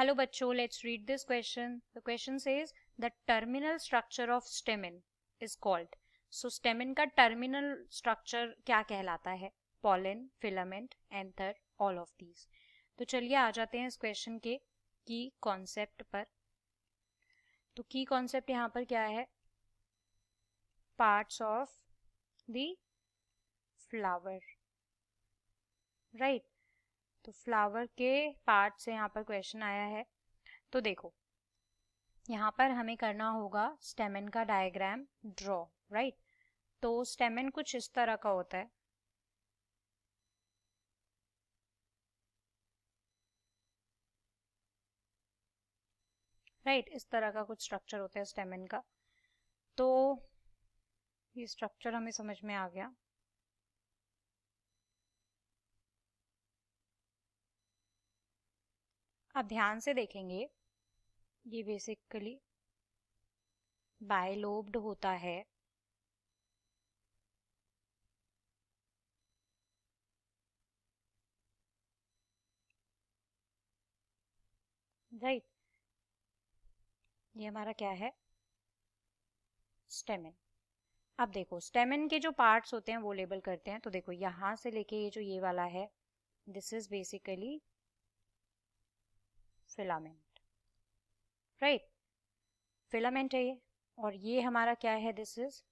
Hello बच्चों, let's read this question. The question says the terminal structure of stamen is called. So stamen का terminal structure क्या कहलाता है? Pollen, filament, anther, all of these. तो चलिए आ जाते हैं इस क्वेश्चन के की कॉन्सेप्ट पर. तो की कॉन्सेप्ट यहाँ पर क्या है? Parts of the flower, right. तो फ्लावर के पार्ट से यहाँ पर क्वेश्चन आया है. तो देखो यहाँ पर हमें करना होगा स्टेमेन का डायग्राम ड्रॉ, राइट. तो स्टेमेन कुछ इस तरह का होता है. राइट, इस तरह का कुछ स्ट्रक्चर होता है स्टेमेन का. तो ये स्ट्रक्चर हमें समझ में आ गया. अब ध्यान से देखेंगे, ये बेसिकली बायलोब्ड होता है. राइट, ये हमारा क्या है? स्टेमेन. अब देखो स्टेमेन के जो पार्ट्स होते हैं वो लेबल करते हैं. तो देखो यहां से लेके ये जो ये वाला है, this is basically filament, right. Filament है ये. और ये हमारा क्या है? This is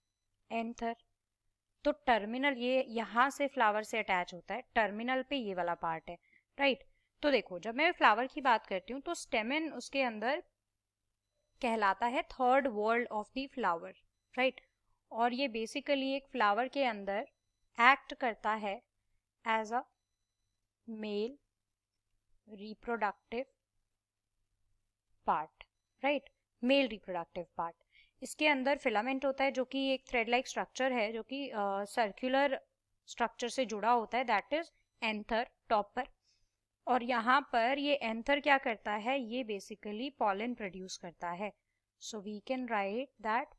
anther. तो टर्मिनल ये यहां से फ्लावर से अटैच होता है. टर्मिनल पे ये वाला पार्ट है, राइट. तो देखो जब मैं फ्लावर की बात करती हूँ तो स्टेमेन उसके अंदर कहलाता है third world of the flower, right. और ये बेसिकली एक फ्लावर के अंदर एक्ट करता है as a male reproductive part, right. Male reproductive part. इसके अंदर फिलामेंट होता है जो कि एक थ्रेड लाइक स्ट्रक्चर है जो कि सर्कुलर स्ट्रक्चर से जुड़ा होता है, दैट इज एंथर टॉप पर. और यहाँ पर ये एंथर क्या करता है? ये बेसिकली पॉलन प्रोड्यूस करता है. So we can write that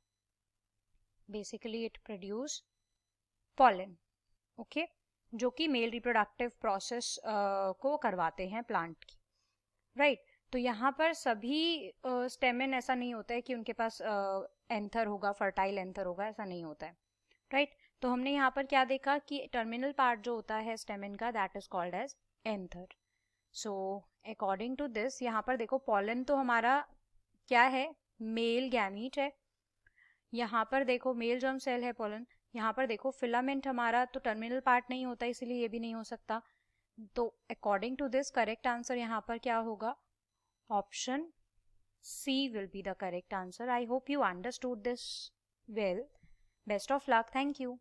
basically it produce pollen, okay, जो कि मेल रिप्रोडक्टिव प्रोसेस को करवाते हैं प्लांट की, राइट. तो यहाँ पर सभी स्टेमेन ऐसा नहीं होता है कि उनके पास एंथर होगा, फर्टाइल एंथर होगा, ऐसा नहीं होता है, राइट. तो हमने यहाँ पर क्या देखा कि टर्मिनल पार्ट जो होता है स्टेमेन का, that is called as anther. So according to this यहाँ पर देखो पॉलन तो हमारा क्या है? मेल गैमीट है. यहाँ पर देखो मेल जर्म सेल है पॉलन. यहाँ पर देखो फिलामेंट हमारा तो टर्मिनल पार्ट नहीं होता, इसलिए ये भी नहीं हो सकता. तो according to this correct answer यहाँ पर क्या होगा? Option C will be the correct answer. I hope you understood this well. Best of luck. Thank you.